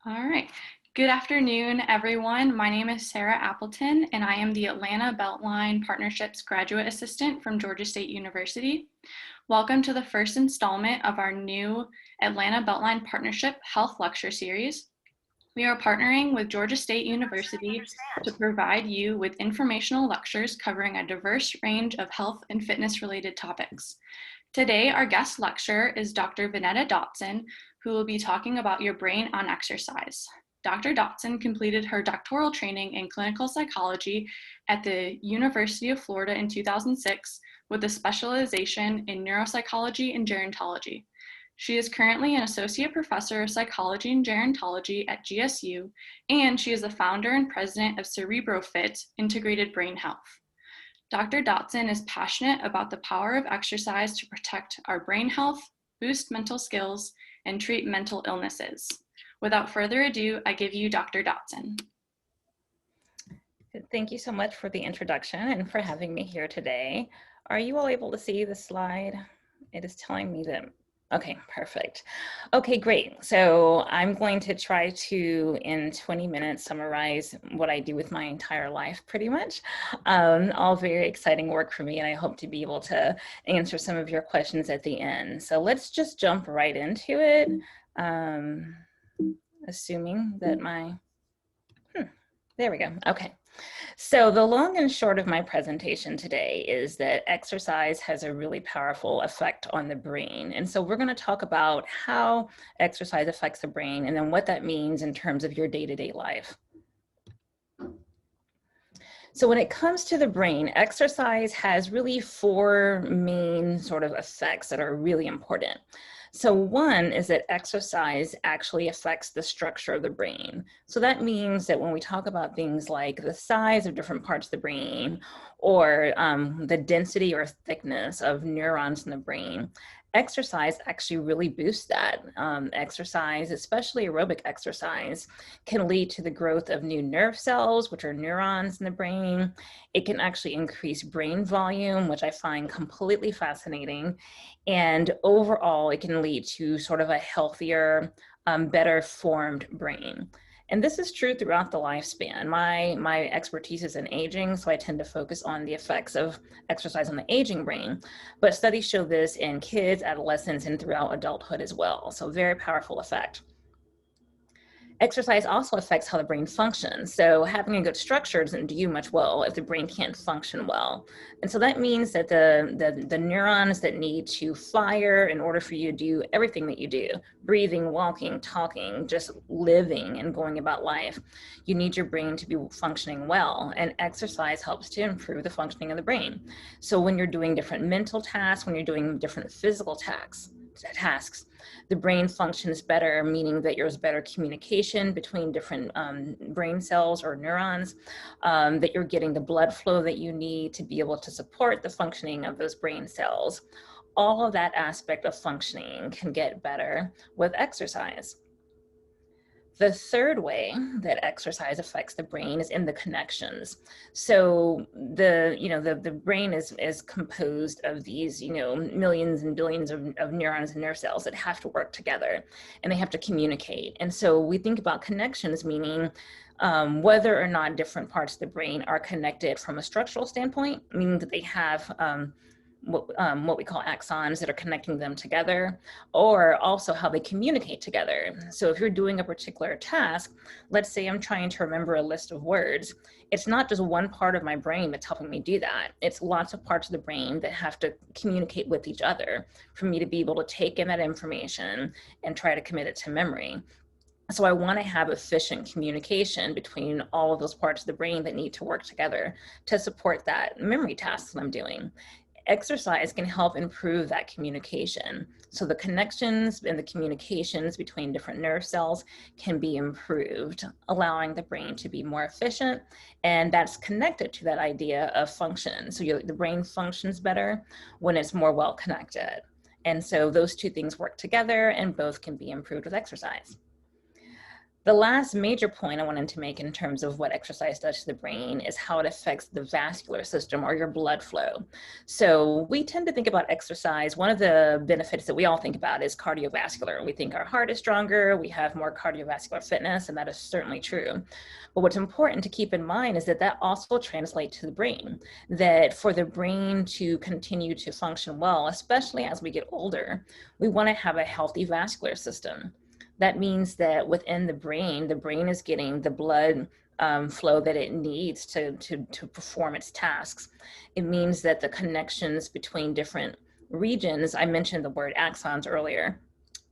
All right. Good afternoon, everyone. My name is Sarah Appleton, and I am the Atlanta Beltline Partnerships Graduate Assistant from Georgia State University. Welcome to the first installment of our new Atlanta Beltline Partnership Health Lecture Series. We are partnering with Georgia State University to provide you with informational lectures covering a diverse range of health and fitness-related topics. Today, our guest lecturer is Dr. Vonetta Dotson, who will be talking about your brain on exercise. Dr. Dotson completed her doctoral training in clinical psychology at the University of Florida in 2006 with a specialization in neuropsychology and gerontology. She is currently an associate professor of psychology and gerontology at GSU, and she is the founder and president of CerebroFit Integrated Brain Health. Dr. Dotson is passionate about the power of exercise to protect our brain health, boost mental skills, and treat mental illnesses. Without further ado, I give you Dr. Dotson. Thank you so much for the introduction and for having me here today. Are you all able to see the slide? It is telling me that, okay, perfect. Okay, great. So I'm going to try to, in 20 minutes, summarize what I do with my entire life, pretty much. All very exciting work for me, and I hope to be able to answer some of your questions at the end. So let's just jump right into it, assuming that there we go, okay. So the long and short of my presentation today is that exercise has a really powerful effect on the brain. And so we're going to talk about how exercise affects the brain and then what that means in terms of your day-to-day life. So when it comes to the brain, exercise has really four main sort of effects that are really important. So one is that exercise actually affects the structure of the brain. So that means that when we talk about things like the size of different parts of the brain or the density or thickness of neurons in the brain, exercise actually really boosts that. Exercise, especially aerobic exercise, can lead to the growth of new nerve cells, which are neurons in the brain. It can actually increase brain volume, which I find completely fascinating. And overall, it can lead to sort of a healthier, better formed brain. And this is true throughout the lifespan. My expertise is in aging, so I tend to focus on the effects of exercise on the aging brain. But studies show this in kids, adolescents, and throughout adulthood as well. So very powerful effect. Exercise also affects how the brain functions. So having a good structure doesn't do you much well if the brain can't function well. And so that means that the neurons that need to fire in order for you to do everything that you do, breathing, walking, talking, just living and going about life, you need your brain to be functioning well. And exercise helps to improve the functioning of the brain. So when you're doing different mental tasks, when you're doing different physical tasks, the brain functions better, meaning that there's better communication between different brain cells or neurons, that you're getting the blood flow that you need to be able to support the functioning of those brain cells. All of that aspect of functioning can get better with exercise. The third way that exercise affects the brain is in the connections. So the brain is composed of these, millions and billions of neurons and nerve cells that have to work together and they have to communicate. And so we think about connections, meaning whether or not different parts of the brain are connected from a structural standpoint, meaning that they have what we call axons that are connecting them together, or also how they communicate together. So if you're doing a particular task, let's say I'm trying to remember a list of words, it's not just one part of my brain that's helping me do that. It's lots of parts of the brain that have to communicate with each other for me to be able to take in that information and try to commit it to memory. So I want to have efficient communication between all of those parts of the brain that need to work together to support that memory task that I'm doing. Exercise can help improve that communication. So the connections and the communications between different nerve cells can be improved, allowing the brain to be more efficient. And that's connected to that idea of function. So the brain functions better when it's more well connected. And so those two things work together and both can be improved with exercise. The last major point I wanted to make in terms of what exercise does to the brain is how it affects the vascular system or your blood flow. So we tend to think about exercise. One of the benefits that we all think about is cardiovascular. We think our heart is stronger, we have more cardiovascular fitness, and that is certainly true. But what's important to keep in mind is that that also translates to the brain, that for the brain to continue to function well, especially as we get older, we want to have a healthy vascular system. That means that within the brain is getting the blood flow that it needs to perform its tasks. It means that the connections between different regions, I mentioned the word axons earlier.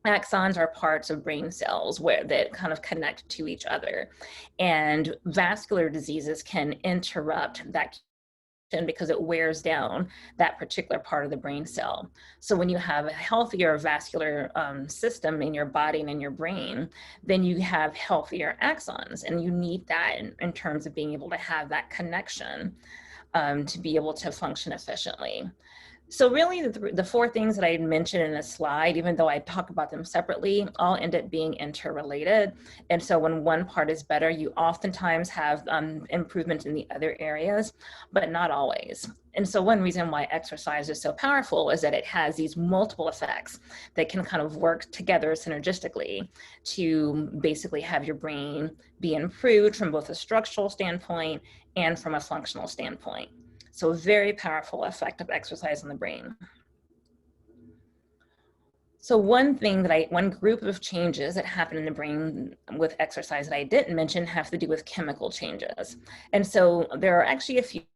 Axons are parts of brain cells that kind of connect to each other. And vascular diseases can interrupt that because it wears down that particular part of the brain cell. So when you have a healthier vascular system in your body and in your brain, then you have healthier axons, and you need that in terms of being able to have that connection to be able to function efficiently. So really the four things that I mentioned in this slide, even though I talk about them separately, all end up being interrelated. And so when one part is better, you oftentimes have improvement in the other areas, but not always. And so one reason why exercise is so powerful is that it has these multiple effects that can kind of work together synergistically to basically have your brain be improved from both a structural standpoint and from a functional standpoint. So a very powerful effect of exercise on the brain. So one group of changes that happen in the brain with exercise that I didn't mention have to do with chemical changes. And so there are actually a few to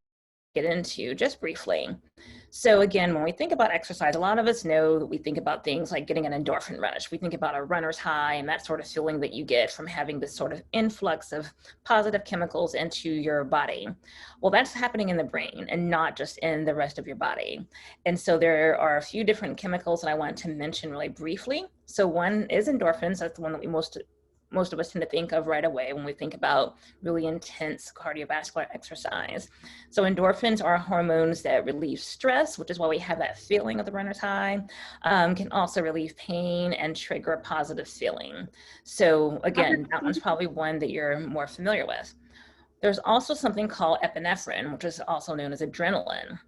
get into just briefly. So again, when we think about exercise, a lot of us know that we think about things like getting an endorphin rush. We think about a runner's high and that sort of feeling that you get from having this sort of influx of positive chemicals into your body. Well, that's happening in the brain and not just in the rest of your body. And so there are a few different chemicals that I want to mention really briefly. So one is endorphins. That's the one that most of us tend to think of right away when we think about really intense cardiovascular exercise. So endorphins are hormones that relieve stress, which is why we have that feeling of the runner's high, can also relieve pain and trigger a positive feeling. So again, that one's probably one that you're more familiar with. There's also something called epinephrine, which is also known as adrenaline.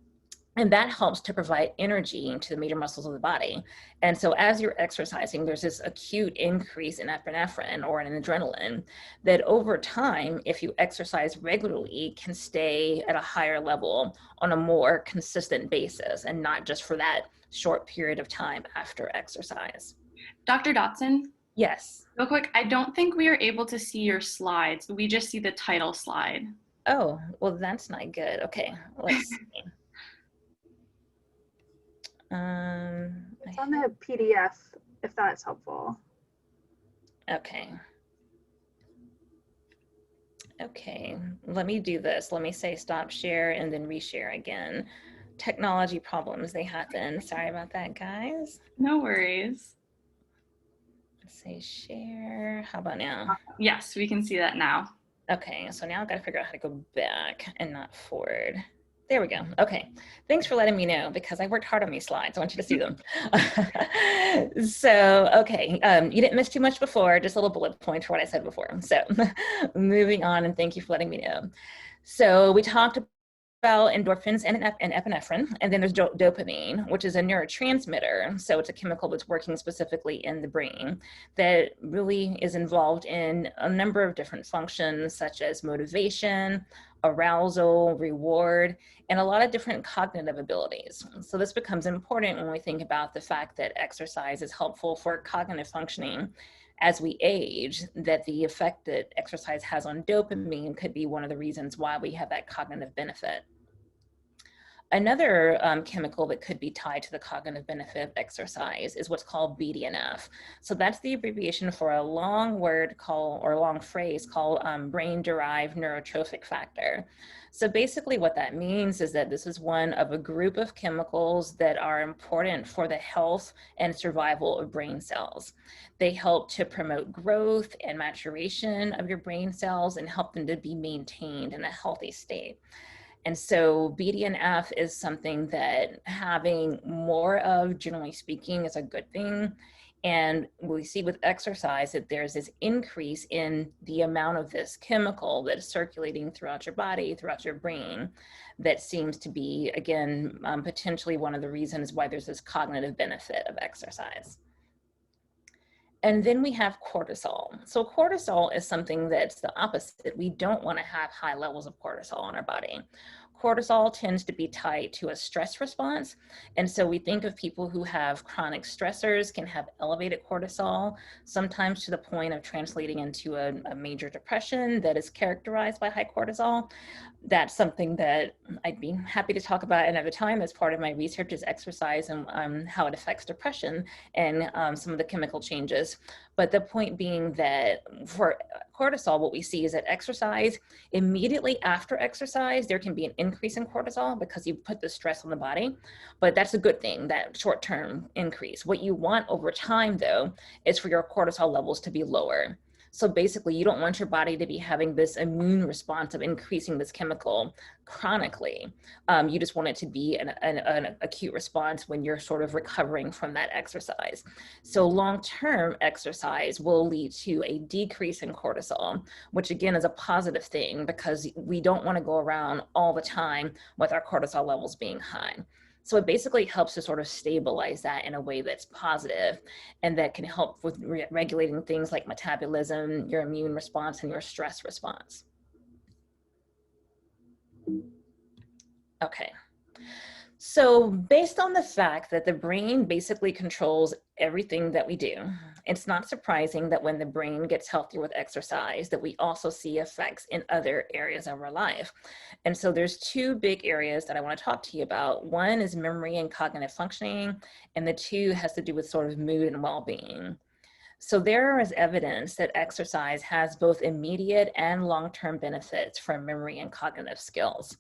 And that helps to provide energy to the major muscles of the body. And so as you're exercising, there's this acute increase in epinephrine or in adrenaline that over time, if you exercise regularly, can stay at a higher level on a more consistent basis and not just for that short period of time after exercise. Dr. Dotson? Yes. Real quick, I don't think we are able to see your slides. We just see the title slide. Oh, well, that's not good. Okay, let's see. It's on the PDF, if that's helpful. Okay. Okay, let me do this. Let me say stop share and then reshare again. Technology problems, they happen. Sorry about that, guys. No worries. Let's say share. How about now? Yes, we can see that now. Okay, so now I've got to figure out how to go back and not forward. There we go. Okay. Thanks for letting me know because I worked hard on these slides. I want you to see them. So, okay. You didn't miss too much before, just a little bullet point for what I said before. So moving on, and thank you for letting me know. So we talked about endorphins and epinephrine, and then there's dopamine, which is a neurotransmitter. So it's a chemical that's working specifically in the brain that really is involved in a number of different functions, such as motivation, arousal, reward, and a lot of different cognitive abilities. So this becomes important when we think about the fact that exercise is helpful for cognitive functioning as we age, that the effect that exercise has on dopamine could be one of the reasons why we have that cognitive benefit. Another chemical that could be tied to the cognitive benefit of exercise is what's called BDNF. So that's the abbreviation for a long word called, or a long phrase called brain-derived neurotrophic factor. So basically what that means is that this is one of a group of chemicals that are important for the health and survival of brain cells. They help to promote growth and maturation of your brain cells and help them to be maintained in a healthy state. And so BDNF is something that having more of, generally speaking, is a good thing. And we see with exercise that there's this increase in the amount of this chemical that is circulating throughout your body, throughout your brain, that seems to be, again, potentially one of the reasons why there's this cognitive benefit of exercise. And then we have cortisol. So cortisol is something that's the opposite. We don't want to have high levels of cortisol in our body. Cortisol tends to be tied to a stress response. And so we think of people who have chronic stressors can have elevated cortisol, sometimes to the point of translating into a major depression that is characterized by high cortisol. That's something that I'd be happy to talk about another time as part of my research is exercise and how it affects depression and some of the chemical changes. But the point being that for cortisol, what we see is that exercise, immediately after exercise, there can be an increase in cortisol because you put the stress on the body, but that's a good thing, that short-term increase. What you want over time though, is for your cortisol levels to be lower. So basically, you don't want your body to be having this immune response of increasing this chemical chronically. You just want it to be an acute response when you're sort of recovering from that exercise. So long-term exercise will lead to a decrease in cortisol, which again is a positive thing because we don't want to go around all the time with our cortisol levels being high. So it basically helps to sort of stabilize that in a way that's positive and that can help with regulating things like metabolism, your immune response, and your stress response. Okay. So based on the fact that the brain basically controls everything that we do, it's not surprising that when the brain gets healthier with exercise, that we also see effects in other areas of our life. And so there's two big areas that I want to talk to you about. One is memory and cognitive functioning, and the two has to do with sort of mood and well-being. So there is evidence that exercise has both immediate and long-term benefits for memory and cognitive skills.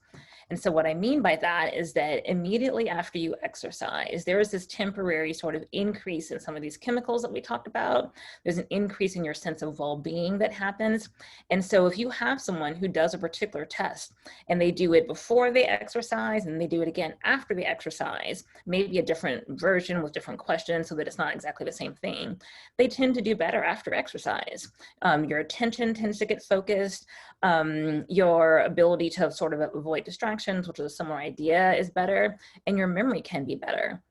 And so what I mean by that is that immediately after you exercise, there is this temporary sort of increase in some of these chemicals that we talked about. There's an increase in your sense of well-being that happens. And so if you have someone who does a particular test and they do it before they exercise and they do it again after they exercise, maybe a different version with different questions so that it's not exactly the same thing, they tend to do better after exercise. Your attention tends to get focused. Your ability to sort of avoid distractions, which is a similar idea, is better, and your memory can be better.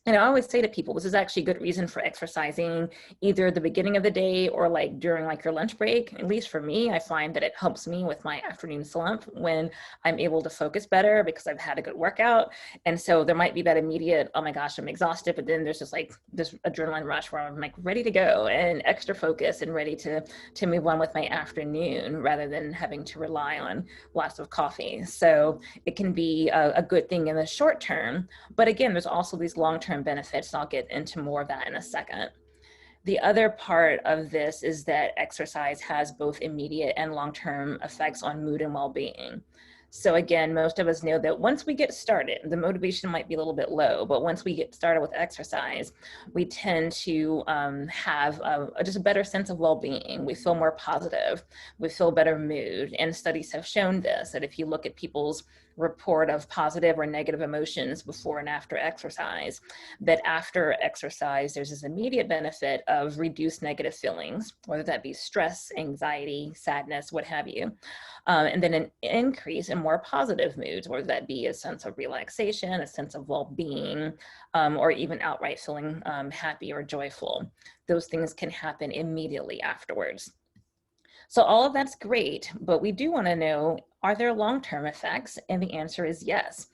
And I always say to people, this is actually a good reason for exercising either the beginning of the day or like during like your lunch break. At least for me, I find that it helps me with my afternoon slump when I'm able to focus better because I've had a good workout. And so there might be that immediate, oh my gosh, I'm exhausted, but then there's just like this adrenaline rush where I'm like ready to go and extra focused and ready to move on with my afternoon rather than having to rely on lots of coffee. So it can be a good thing in the short term. But again, there's also these long-term benefits. I'll get into more of that in a second. The other part of this is that exercise has both immediate and long-term effects on mood and well-being. So again, most of us know that once we get started, the motivation might be a little bit low, but once we get started with exercise, we tend to have just a better sense of well-being. We feel more positive, we feel better mood. And studies have shown this, that if you look at people's report of positive or negative emotions before and after exercise, that after exercise, there's this immediate benefit of reduced negative feelings, whether that be stress, anxiety, sadness, what have you. And then an increase in more positive moods, whether that be a sense of relaxation, a sense of well-being, or even outright feeling happy or joyful. Those things can happen immediately afterwards. So all of that's great, but we do want to know, are there long-term effects? And the answer is yes.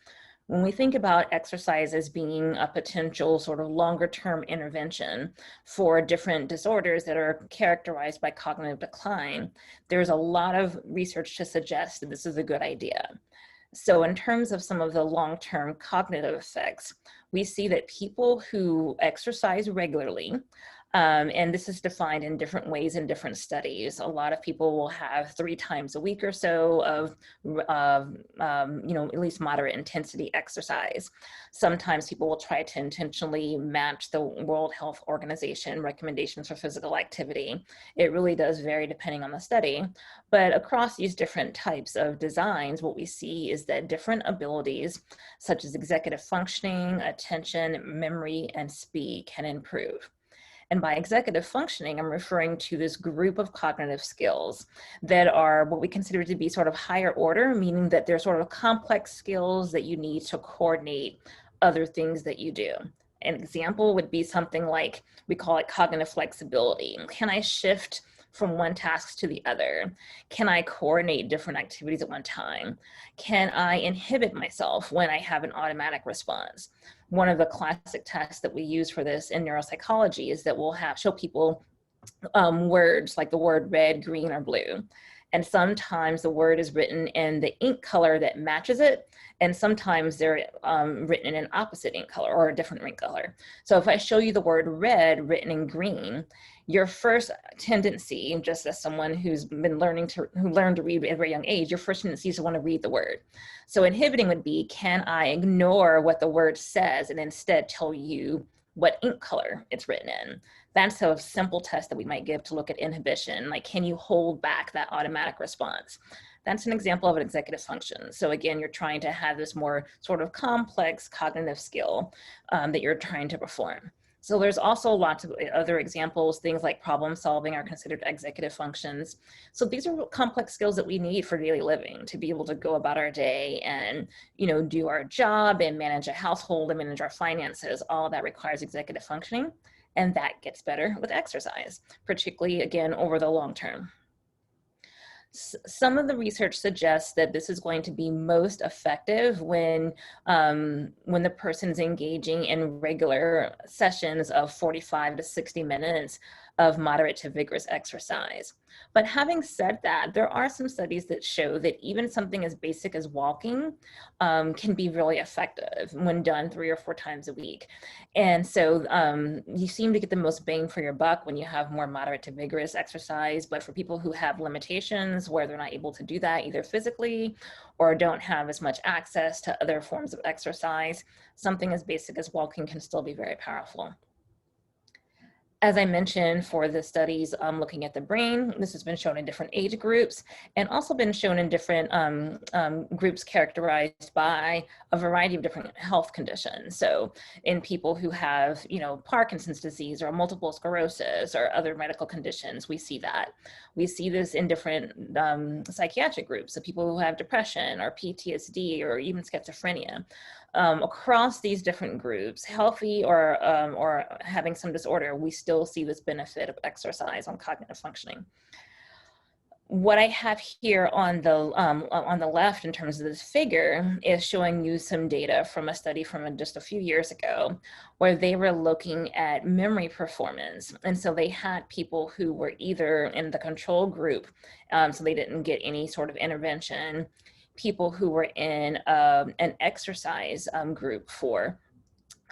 When we think about exercise as being a potential sort of longer-term intervention for different disorders that are characterized by cognitive decline, there's a lot of research to suggest that this is a good idea. So in terms of some of the long-term cognitive effects, we see that people who exercise regularly, and this is defined in different ways in different studies. A lot of people will have 3 times a week or so of, at least moderate intensity exercise. Sometimes people will try to intentionally match the World Health Organization recommendations for physical activity. It really does vary depending on the study. But across these different types of designs, what we see is that different abilities, such as executive functioning, attention, memory, and speed, can improve. And by executive functioning, I'm referring to this group of cognitive skills that are what we consider to be sort of higher order, meaning that they're sort of complex skills that you need to coordinate other things that you do. An example would be something like, we call it cognitive flexibility. Can I shift from one task to the other? Can I coordinate different activities at one time? Can I inhibit myself when I have an automatic response? One of the classic tests that we use for this in neuropsychology is that we'll show people words like the word red, green, or blue. And sometimes the word is written in the ink color that matches it, and sometimes they're written in an opposite ink color or a different ink color. So if I show you the word red written in green, your first tendency, just as someone who's been who learned to read at a very young age, your first tendency is to want to read the word. So inhibiting would be, can I ignore what the word says and instead tell you what ink color it's written in? That's a simple test that we might give to look at inhibition. Like, can you hold back that automatic response? That's an example of an executive function. So again, you're trying to have this more sort of complex cognitive skill that you're trying to perform. So there's also lots of other examples. Things like problem solving are considered executive functions. So these are complex skills that we need for daily living, to be able to go about our day and, you know, do our job and manage a household and manage our finances. All of that requires executive functioning, and that gets better with exercise, particularly again over the long term. Some of the research suggests that this is going to be most effective when the person's engaging in regular sessions of 45 to 60 minutes of moderate to vigorous exercise. But having said that, there are some studies that show that even something as basic as walking can be really effective when done 3 or 4 times a week. And so you seem to get the most bang for your buck when you have more moderate to vigorous exercise. But for people who have limitations where they're not able to do that either physically or don't have as much access to other forms of exercise, something as basic as walking can still be very powerful. As I mentioned, for the studies looking at the brain, this has been shown in different age groups and also been shown in different groups characterized by a variety of different health conditions. So in people who have, you know, Parkinson's disease or multiple sclerosis or other medical conditions, we see that. We see this in different psychiatric groups, so people who have depression or PTSD or even schizophrenia. Across these different groups, healthy or having some disorder, we still see this benefit of exercise on cognitive functioning. What I have here on the left in terms of this figure is showing you some data from a study from just a few years ago where they were looking at memory performance. And so they had people who were either in the control group, so they didn't get any sort of intervention, people who were in an exercise group for,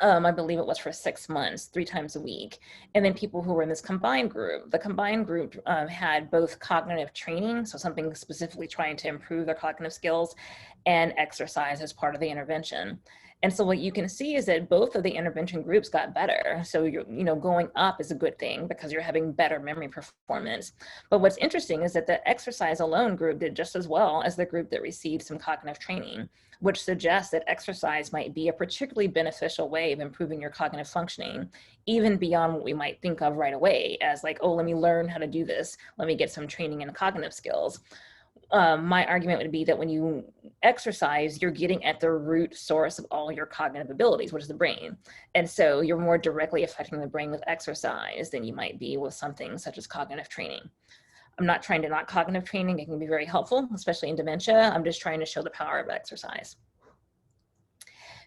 I believe it was for 6 months, 3 times a week. And then people who were in this combined group. The combined group had both cognitive training, so something specifically trying to improve their cognitive skills, and exercise as part of the intervention. And so what you can see is that both of the intervention groups got better. So you're, you know, going up is a good thing because you're having better memory performance. But what's interesting is that the exercise alone group did just as well as the group that received some cognitive training, which suggests that exercise might be a particularly beneficial way of improving your cognitive functioning, even beyond what we might think of right away as like, oh, let me learn how to do this. Let me get some training in cognitive skills. My argument would be that when you exercise, you're getting at the root source of all your cognitive abilities, which is the brain. And so you're more directly affecting the brain with exercise than you might be with something such as cognitive training. I'm not trying to knock cognitive training. It can be very helpful, especially in dementia. I'm just trying to show the power of exercise.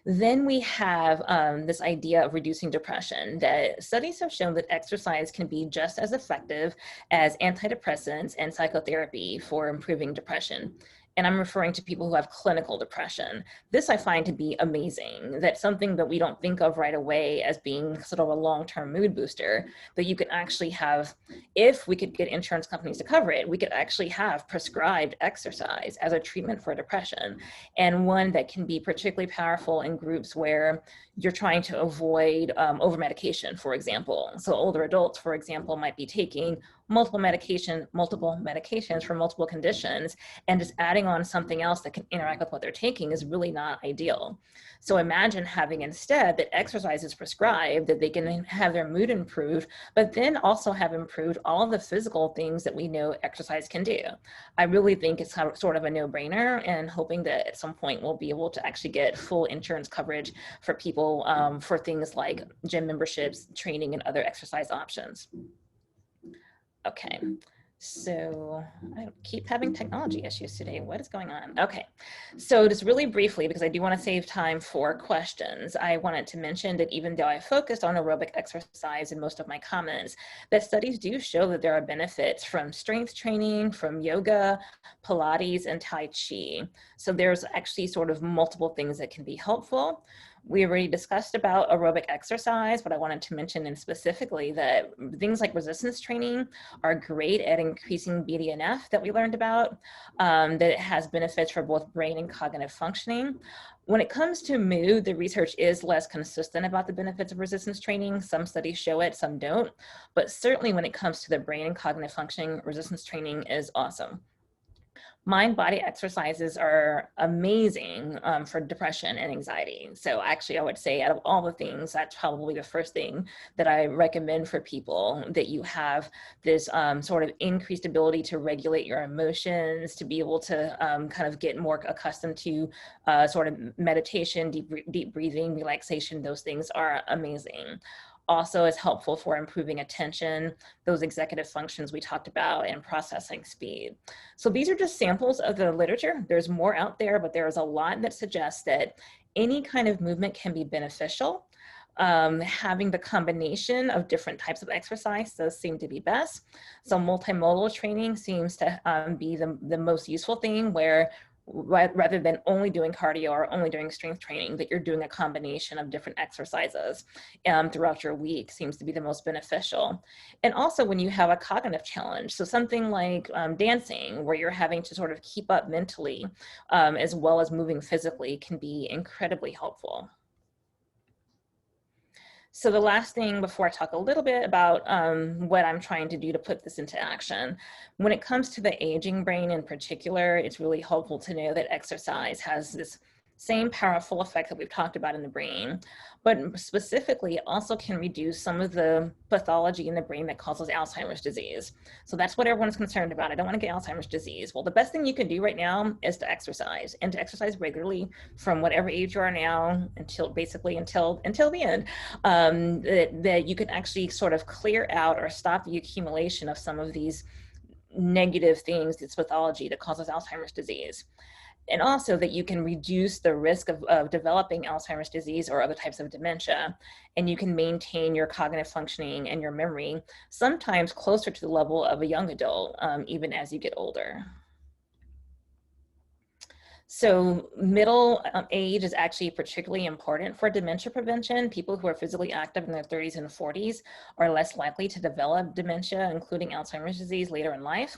Then we have this idea of reducing depression, that studies have shown that exercise can be just as effective as antidepressants and psychotherapy for improving depression. And I'm referring to people who have clinical depression. This I find to be amazing. That's something that we don't think of right away as being sort of a long-term mood booster, but you could actually have, if we could get insurance companies to cover it, we could actually have prescribed exercise as a treatment for depression, and one that can be particularly powerful in groups where you're trying to avoid over medication, for example. So older adults, for example, might be taking multiple medications for multiple conditions, and just adding on something else that can interact with what they're taking is really not ideal. So imagine having instead that exercise is prescribed, that they can have their mood improved, but then also have improved all of the physical things that we know exercise can do. I really think it's sort of a no-brainer, and hoping that at some point we'll be able to actually get full insurance coverage for people for things like gym memberships, training, and other exercise options. Okay, so I keep having technology issues today. What is going on? Okay, so just really briefly, because I do want to save time for questions, I wanted to mention that even though I focused on aerobic exercise in most of my comments, that studies do show that there are benefits from strength training, from yoga, Pilates, and Tai Chi. So there's actually sort of multiple things that can be helpful. We already discussed about aerobic exercise, but I wanted to mention in specifically that things like resistance training are great at increasing BDNF that we learned about, that it has benefits for both brain and cognitive functioning. When it comes to mood, the research is less consistent about the benefits of resistance training. Some studies show it, some don't. But certainly when it comes to the brain and cognitive functioning, resistance training is awesome. Mind-body exercises are amazing for depression and anxiety. So actually, I would say out of all the things, that's probably the first thing that I recommend for people, that you have this sort of increased ability to regulate your emotions, to be able to kind of get more accustomed to sort of meditation, deep breathing, relaxation. Those things are amazing. Also is helpful for improving attention, those executive functions we talked about, and processing speed. So these are just samples of the literature. There's more out there, but there's a lot that suggests that any kind of movement can be beneficial. Having the combination of different types of exercise does seem to be best. So multimodal training seems to be the most useful thing, where rather than only doing cardio or only doing strength training, that you're doing a combination of different exercises throughout your week seems to be the most beneficial. And also when you have a cognitive challenge, so something like dancing, where you're having to sort of keep up mentally as well as moving physically, can be incredibly helpful. So the last thing before I talk a little bit about what I'm trying to do to put this into action, when it comes to the aging brain in particular, it's really helpful to know that exercise has this same powerful effect that we've talked about in the brain, but specifically also can reduce some of the pathology in the brain that causes Alzheimer's disease. So that's what everyone's concerned about. I don't want to get Alzheimer's disease. Well, the best thing you can do right now is to exercise, and to exercise regularly from whatever age you are now until basically until the end, that you can actually sort of clear out or stop the accumulation of some of these negative things, this pathology that causes Alzheimer's disease. And also that you can reduce the risk of developing Alzheimer's disease or other types of dementia. And you can maintain your cognitive functioning and your memory, sometimes closer to the level of a young adult, even as you get older. So middle age is actually particularly important for dementia prevention. People who are physically active in their 30s and 40s are less likely to develop dementia, including Alzheimer's disease, later in life.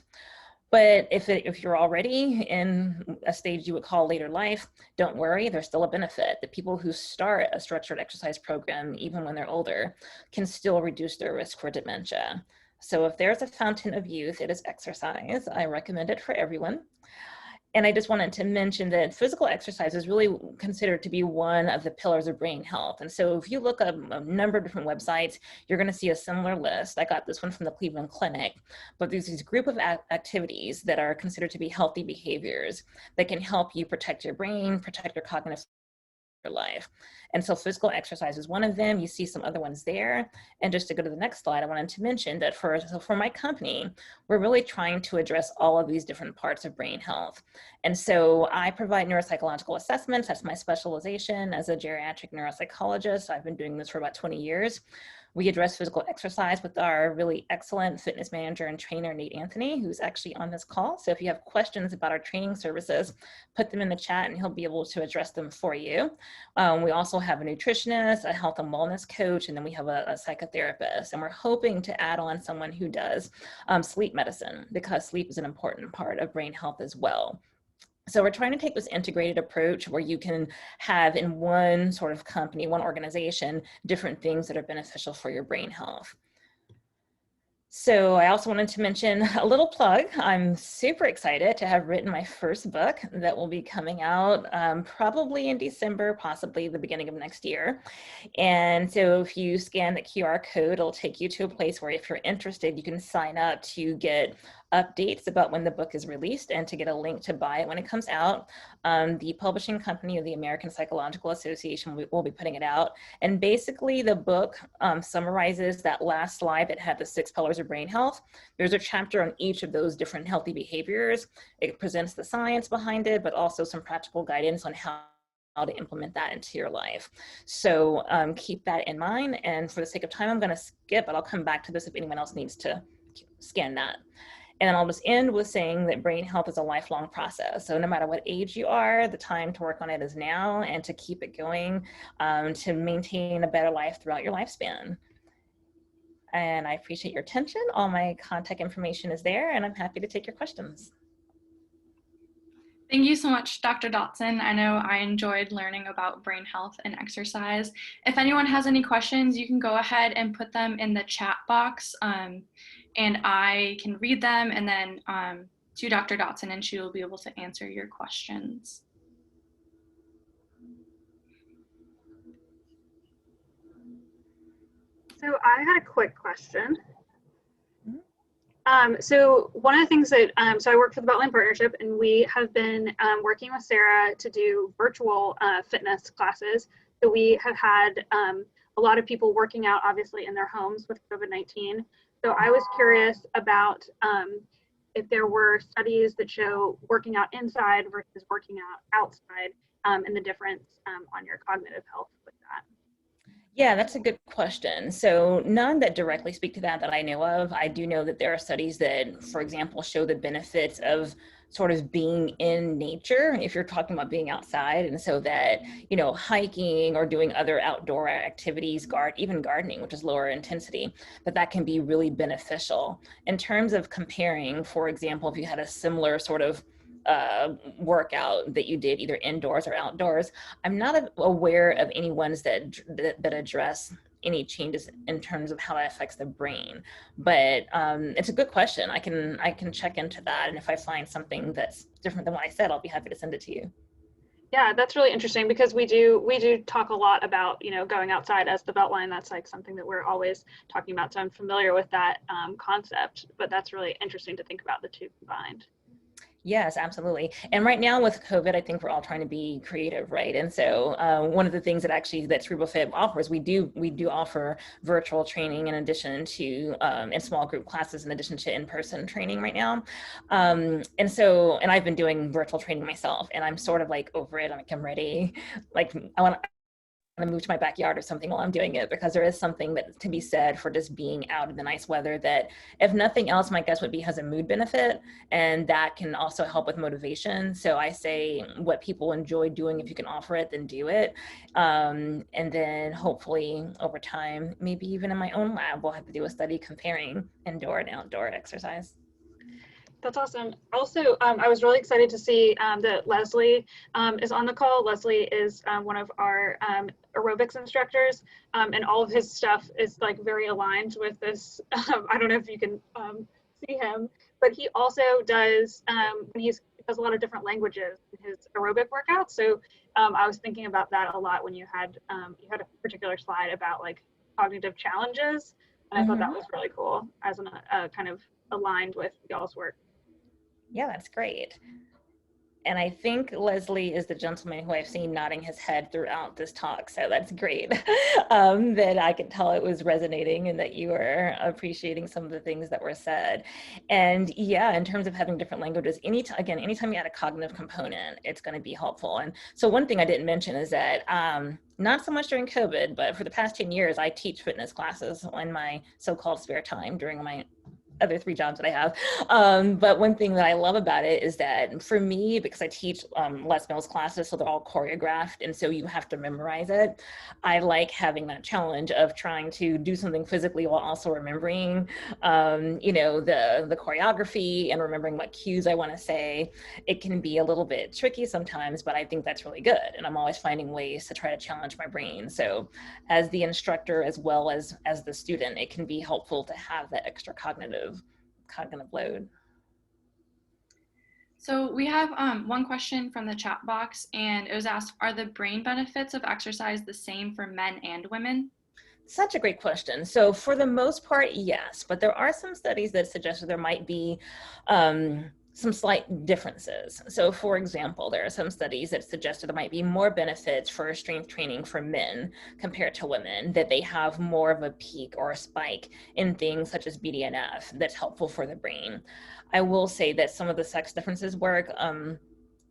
But if you're already in a stage you would call later life, don't worry, there's still a benefit. The people who start a structured exercise program, even when they're older, can still reduce their risk for dementia. So if there's a fountain of youth, it is exercise. I recommend it for everyone. And I just wanted to mention that physical exercise is really considered to be one of the pillars of brain health. And so if you look up a number of different websites, you're going to see a similar list. I got this one from the Cleveland Clinic, but there's these group of activities that are considered to be healthy behaviors that can help you protect your brain, protect your cognitive life. And so physical exercise is one of them. You see some other ones there. And just to go to the next slide, I wanted to mention that for my company, we're really trying to address all of these different parts of brain health. And so I provide neuropsychological assessments. That's my specialization as a geriatric neuropsychologist. I've been doing this for about 20 years. We address physical exercise with our really excellent fitness manager and trainer, Nate Anthony, who's actually on this call. So if you have questions about our training services, put them in the chat and he'll be able to address them for you. We also have a nutritionist, a health and wellness coach, and then we have a psychotherapist. And we're hoping to add on someone who does sleep medicine, because sleep is an important part of brain health as well. So we're trying to take this integrated approach where you can have in one sort of company, one organization, different things that are beneficial for your brain health. So I also wanted to mention a little plug. I'm super excited to have written my first book that will be coming out probably in December, possibly the beginning of next year. And so if you scan the QR code, it'll take you to a place where if you're interested, you can sign up to get updates about when the book is released and to get a link to buy it when it comes out. The publishing company of the American Psychological Association will be putting it out. And basically the book summarizes that last slide that had the 6 pillars of brain health. There's a chapter on each of those different healthy behaviors. It presents the science behind it, but also some practical guidance on how to implement that into your life. So keep that in mind. And for the sake of time, I'm going to skip, but I'll come back to this if anyone else needs to scan that. And then I'll just end with saying that brain health is a lifelong process. So no matter what age you are, the time to work on it is now, and to keep it going to maintain a better life throughout your lifespan. And I appreciate your attention. All my contact information is there, and I'm happy to take your questions. Thank you so much, Dr. Dotson. I know I enjoyed learning about brain health and exercise. If anyone has any questions, you can go ahead and put them in the chat box, and I can read them, and then to Dr. Dotson, and she will be able to answer your questions. So I had a quick question. So one of the things that, so I work for the Beltline Partnership, and we have been working with Sarah to do virtual fitness classes. So we have had a lot of people working out, obviously, in their homes with COVID-19. So I was curious about if there were studies that show working out inside versus working out outside, and the difference on your cognitive health with that. Yeah, that's a good question. So none that directly speak to that I know of. I do know that there are studies that, for example, show the benefits of sort of being in nature, if you're talking about being outside. And so that, you know, hiking or doing other outdoor activities, even gardening, which is lower intensity, that can be really beneficial. In terms of comparing, for example, if you had a similar sort of workout that you did either indoors or outdoors, I'm not aware of any ones that address any changes in terms of how that affects the brain. But it's a good question. I can check into that, and if I find something that's different than what I said, I'll be happy to send it to you. Yeah, that's really interesting, because we do talk a lot about, you know, going outside as the Beltline. That's like something that we're always talking about. So I'm familiar with that concept, but that's really interesting to think about the two combined. Yes, absolutely. And right now with COVID, I think we're all trying to be creative, right? And so one of the things that TurboFit offers, we do offer virtual training in addition to, in small group classes, in addition to in-person training right now. And I've been doing virtual training myself, and I'm sort of like over it. I'm ready. Like I want to move to my backyard or something while I'm doing it, because there is something that to be said for just being out in the nice weather that, if nothing else, my guess would be has a mood benefit, and that can also help with motivation. So I say what people enjoy doing, if you can offer it, then do it. And then hopefully over time, maybe even in my own lab, we'll have to do a study comparing indoor and outdoor exercise. That's awesome. Also, I was really excited to see that Leslie is on the call. Leslie is one of our aerobics instructors, and all of his stuff is like very aligned with this. I don't know if you can see him, but he also does, he does a lot of different languages in his aerobic workouts. So I was thinking about that a lot when you had a particular slide about like cognitive challenges, and I thought that was really cool as kind of aligned with y'all's work. Yeah, that's great. And I think Leslie is the gentleman who I've seen nodding his head throughout this talk. So that's great that I could tell it was resonating and that you were appreciating some of the things that were said. And yeah, in terms of having different languages, anytime you add a cognitive component, it's going to be helpful. And so one thing I didn't mention is that not so much during COVID, but for the past 10 years, I teach fitness classes in my so-called spare time during my other 3 jobs that I have. But one thing that I love about it is that for me, because I teach Les Mills classes, so they're all choreographed, and so you have to memorize it. I like having that challenge of trying to do something physically while also remembering, you know, the choreography and remembering what cues I want to say. It can be a little bit tricky sometimes, but I think that's really good. And I'm always finding ways to try to challenge my brain. So as the instructor, as well as the student, it can be helpful to have that extra cognitive load. So we have one question from the chat box, and it was asked, are the brain benefits of exercise the same for men and women? Such a great question. So for the most part, yes, but there are some studies that suggest that there might be some slight differences. So for example, there are some studies that suggest that there might be more benefits for strength training for men compared to women, that they have more of a peak or a spike in things such as BDNF that's helpful for the brain. I will say that some of the sex differences work,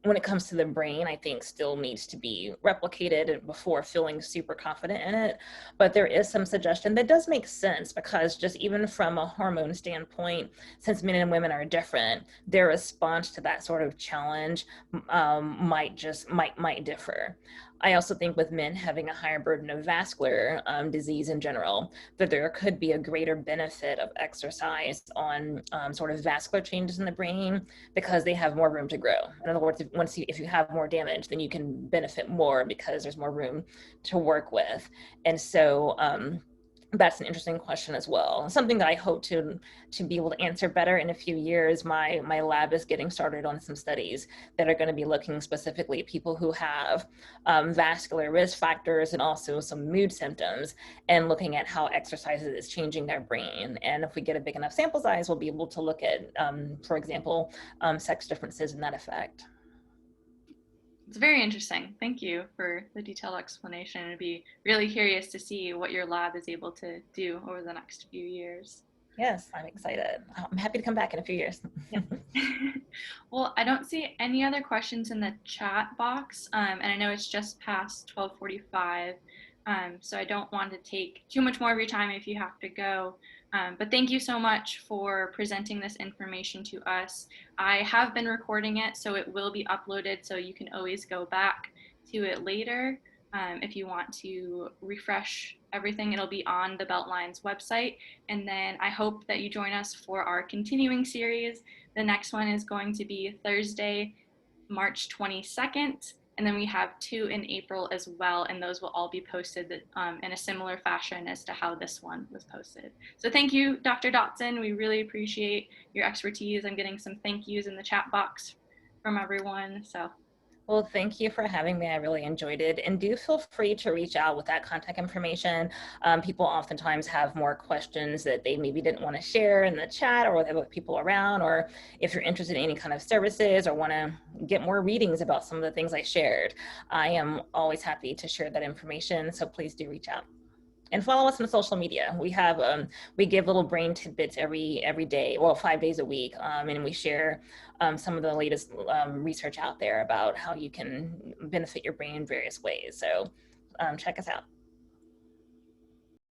when it comes to the brain, I think still needs to be replicated before feeling super confident in it. But there is some suggestion that does make sense, because just even from a hormone standpoint, since men and women are different, their response to that sort of challenge might differ. I also think with men having a higher burden of vascular disease in general, that there could be a greater benefit of exercise on sort of vascular changes in the brain, because they have more room to grow. In other words, if you have more damage, then you can benefit more because there's more room to work with. And so that's an interesting question as well. Something that I hope to be able to answer better in a few years. My lab is getting started on some studies that are going to be looking specifically at people who have vascular risk factors and also some mood symptoms, and looking at how exercise is changing their brain. And if we get a big enough sample size, we'll be able to look at, for example, sex differences in that effect. It's very interesting. Thank you for the detailed explanation. I'd be really curious to see what your lab is able to do over the next few years. Yes, I'm excited. I'm happy to come back in a few years. Yeah. Well, I don't see any other questions in the chat box, and I know it's just past 12:45, so I don't want to take too much more of your time if you have to go. But thank you so much for presenting this information to us. I have been recording it, so it will be uploaded, so you can always go back to it later. If you want to refresh everything, it'll be on the Beltline's website. And then I hope that you join us for our continuing series. The next one is going to be Thursday, March 22nd. And then we have 2 in April as well. And those will all be posted in a similar fashion as to how this one was posted. So thank you, Dr. Dotson. We really appreciate your expertise. I'm getting some thank yous in the chat box from everyone. So well, thank you for having me. I really enjoyed it. And do feel free to reach out with that contact information. People oftentimes have more questions that they maybe didn't want to share in the chat, or with other people around, or if you're interested in any kind of services or want to get more readings about some of the things I shared. I am always happy to share that information. So please do reach out. And follow us on social media. We have we give little brain tidbits every day, well, 5 days a week, and we share some of the latest research out there about how you can benefit your brain in various ways. So check us out.